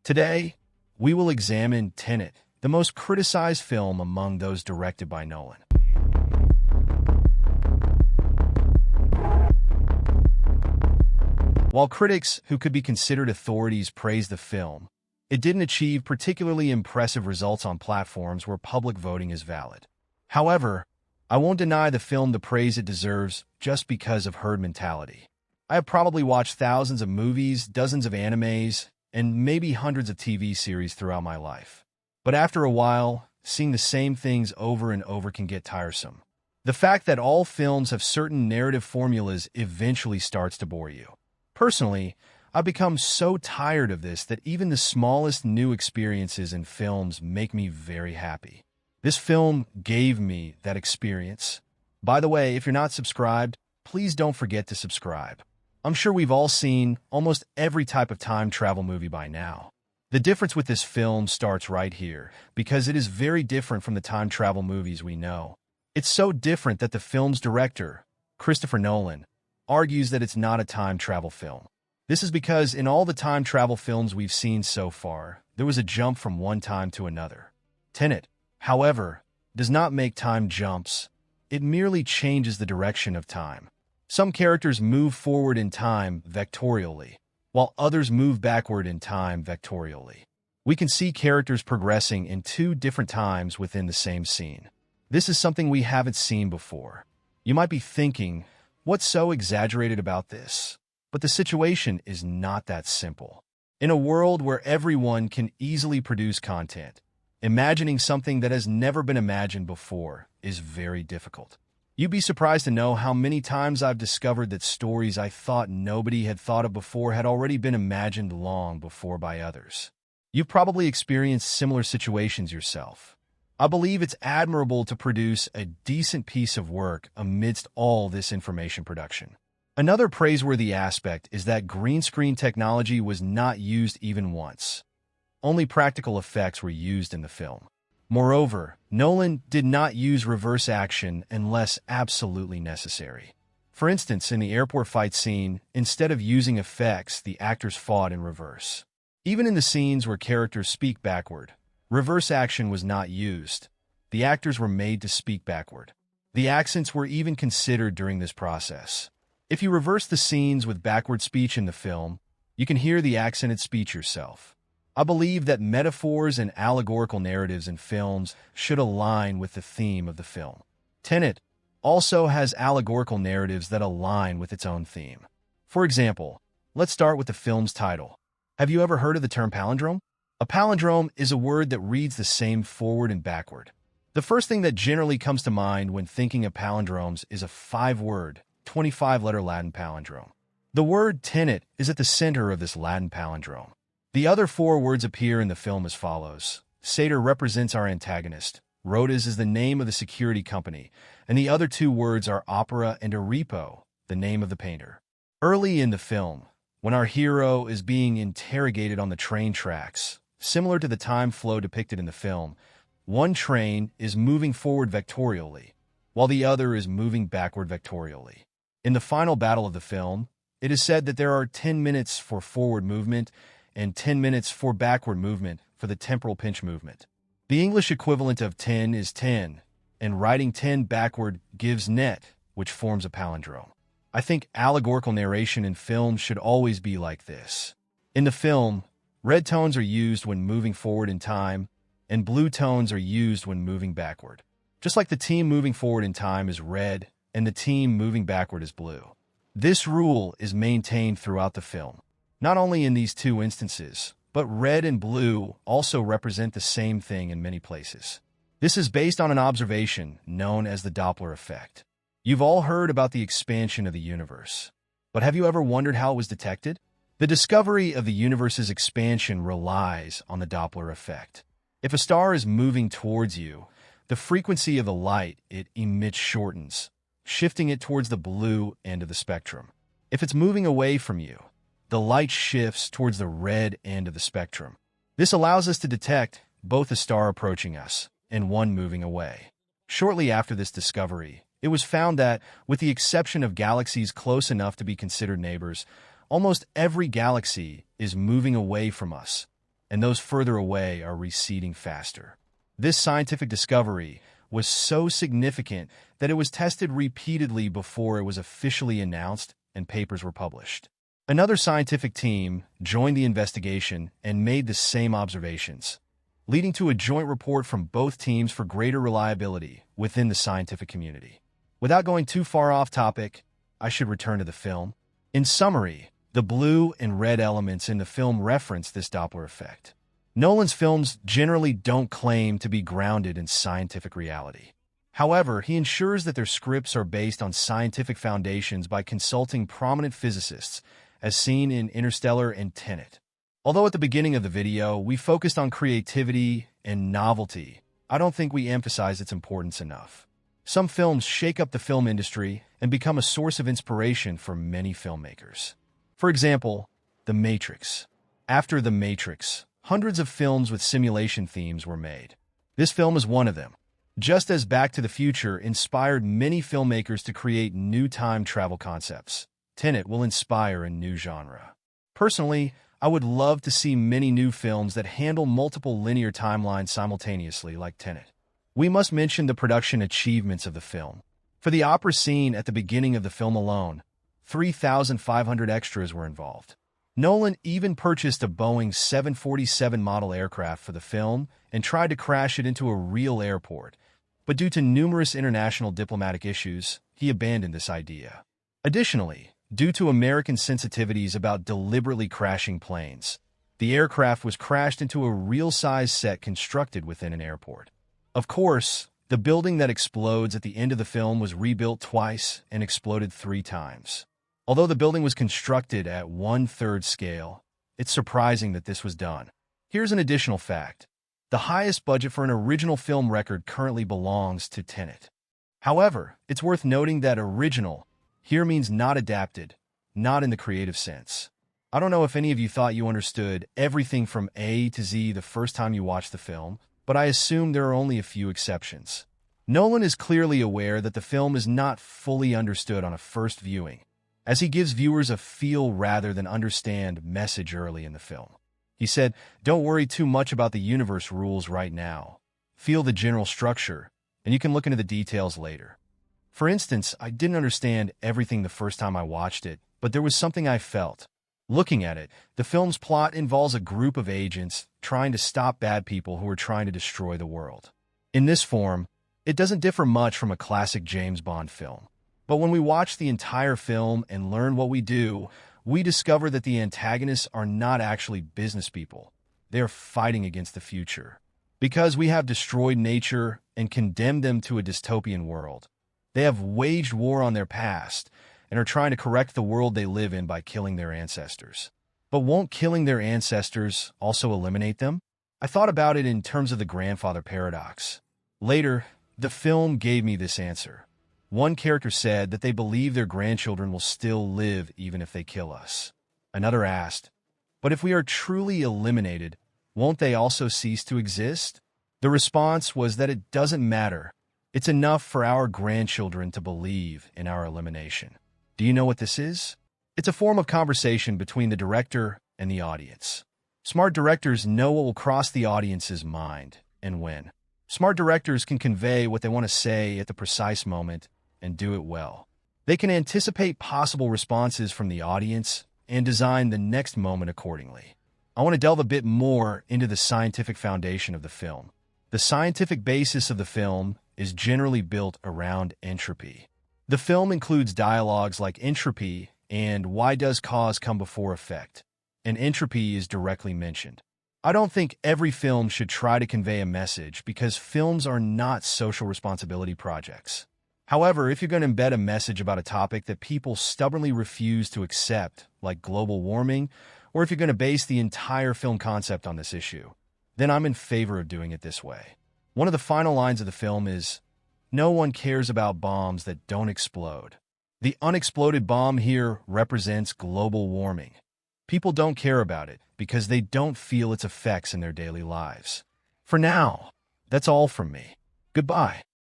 Today, we will examine Tenet, the most criticized film among those directed by Nolan. While critics who could be considered authorities praised the film, it didn't achieve particularly impressive results on platforms where public voting is valid. However, I won't deny the film the praise it deserves just because of herd mentality. I have probably watched thousands of movies, dozens of animes, and maybe hundreds of TV series throughout my life. But after a while, seeing the same things over and over can get tiresome. The fact that all films have certain narrative formulas eventually starts to bore you. Personally, I've become so tired of this that even the smallest new experiences in films make me very happy. This film gave me that experience. By the way, if you're not subscribed, please don't forget to subscribe. I'm sure we've all seen almost every type of time travel movie by now. The difference with this film starts right here, because it is very different from the time travel movies we know. It's so different that the film's director, Christopher Nolan, argues that it's not a time travel film. This is because in all the time travel films we've seen so far, there was a jump from one time to another. Tenet, however, does not make time jumps. It merely changes the direction of time. Some characters move forward in time vectorially, while others move backward in time vectorially. We can see characters progressing in two different times within the same scene. This is something we haven't seen before. You might be thinking, what's so exaggerated about this? But the situation is not that simple. In a world where everyone can easily produce content, imagining something that has never been imagined before is very difficult. You'd be surprised to know how many times I've discovered that stories I thought nobody had thought of before had already been imagined long before by others. You've probably experienced similar situations yourself. I believe it's admirable to produce a decent piece of work amidst all this information production. Another praiseworthy aspect is that green screen technology was not used even once. Only practical effects were used in the film. Moreover, Nolan did not use reverse action unless absolutely necessary. For instance, in the airport fight scene, instead of using effects, the actors fought in reverse. Even in the scenes where characters speak backward, reverse action was not used. The actors were made to speak backward. The accents were even considered during this process. If you reverse the scenes with backward speech in the film, you can hear the accented speech yourself. I believe that metaphors and allegorical narratives in films should align with the theme of the film. Tenet also has allegorical narratives that align with its own theme. For example, let's start with the film's title. Have you ever heard of the term palindrome? A palindrome is a word that reads the same forward and backward. The first thing that generally comes to mind when thinking of palindromes is a 5-word, 25-letter Latin palindrome. The word tenet is at the center of this Latin palindrome. The other 4 words appear in the film as follows. Satyr represents our antagonist. Rhodas is the name of the security company, and the other 2 words are opera and Aripo, the name of the painter. Early in the film, when our hero is being interrogated on the train tracks, similar to the time flow depicted in the film, one train is moving forward vectorially, while the other is moving backward vectorially. In the final battle of the film, it is said that there are 10 minutes for forward movement and 10 minutes for backward movement for the temporal pinch movement. The English equivalent of 10 is 10, and writing 10 backward gives net, which forms a palindrome. I think allegorical narration in films should always be like this. In the film, red tones are used when moving forward in time, and blue tones are used when moving backward. Just like the team moving forward in time is red, and the team moving backward is blue. This rule is maintained throughout the film. Not only in these 2 instances, but red and blue also represent the same thing in many places. This is based on an observation known as the Doppler effect. You've all heard about the expansion of the universe. But have you ever wondered how it was detected? The discovery of the universe's expansion relies on the Doppler effect. If a star is moving towards you, the frequency of the light it emits shortens, shifting it towards the blue end of the spectrum. If it's moving away from you, the light shifts towards the red end of the spectrum. This allows us to detect both a star approaching us and one moving away. Shortly after this discovery, it was found that, with the exception of galaxies close enough to be considered neighbors, almost every galaxy is moving away from us, and those further away are receding faster. This scientific discovery was so significant that it was tested repeatedly before it was officially announced and papers were published. Another scientific team joined the investigation and made the same observations, leading to a joint report from both teams for greater reliability within the scientific community. Without going too far off topic, I should return to the film. In summary, the blue and red elements in the film reference this Doppler effect. Nolan's films generally don't claim to be grounded in scientific reality. However, he ensures that their scripts are based on scientific foundations by consulting prominent physicists, as seen in Interstellar and Tenet. Although at the beginning of the video, we focused on creativity and novelty, I don't think we emphasize its importance enough. Some films shake up the film industry and become a source of inspiration for many filmmakers. For example, The Matrix. After The Matrix, hundreds of films with simulation themes were made. This film is one of them. Just as Back to the Future inspired many filmmakers to create new time travel concepts, Tenet will inspire a new genre. Personally, I would love to see many new films that handle multiple linear timelines simultaneously like Tenet. We must mention the production achievements of the film. For the opera scene at the beginning of the film alone, 3,500 extras were involved. Nolan even purchased a Boeing 747 model aircraft for the film and tried to crash it into a real airport, but due to numerous international diplomatic issues, he abandoned this idea. Additionally, due to American sensitivities about deliberately crashing planes, the aircraft was crashed into a real-size set constructed within an airport. Of course, the building that explodes at the end of the film was rebuilt twice and exploded 3 times. Although the building was constructed at 1/3 scale, it's surprising that this was done. Here's an additional fact. The highest budget for an original film record currently belongs to Tenet. However, it's worth noting that original here means not adapted, not in the creative sense. I don't know if any of you thought you understood everything from A to Z the first time you watched the film, but I assume there are only a few exceptions. Nolan is clearly aware that the film is not fully understood on a first viewing, as he gives viewers a feel rather than understand message early in the film. He said, "Don't worry too much about the universe rules right now. Feel the general structure, and you can look into the details later." For instance, I didn't understand everything the first time I watched it, but there was something I felt. Looking at it, the film's plot involves a group of agents trying to stop bad people who are trying to destroy the world. In this form, it doesn't differ much from a classic James Bond film. But when we watch the entire film and learn what we do, we discover that the antagonists are not actually business people. They are fighting against the future. Because we have destroyed nature and condemned them to a dystopian world, they have waged war on their past and are trying to correct the world they live in by killing their ancestors. But won't killing their ancestors also eliminate them? I thought about it in terms of the grandfather paradox. Later, the film gave me this answer. One character said that they believe their grandchildren will still live even if they kill us. Another asked, "But if we are truly eliminated, won't they also cease to exist?" The response was that it doesn't matter. It's enough for our grandchildren to believe in our elimination. Do you know what this is? It's a form of conversation between the director and the audience. Smart directors know what will cross the audience's mind and when. Smart directors can convey what they want to say at the precise moment and do it well. They can anticipate possible responses from the audience and design the next moment accordingly. I want to delve a bit more into the scientific foundation of the film. The scientific basis of the film is generally built around entropy. The film includes dialogues like entropy and why does cause come before effect, and entropy is directly mentioned. I don't think every film should try to convey a message because films are not social responsibility projects. However, if you're going to embed a message about a topic that people stubbornly refuse to accept, like global warming, or if you're going to base the entire film concept on this issue, then I'm in favor of doing it this way. One of the final lines of the film is, "No one cares about bombs that don't explode." The unexploded bomb here represents global warming. People don't care about it because they don't feel its effects in their daily lives. For now, that's all from me. Goodbye.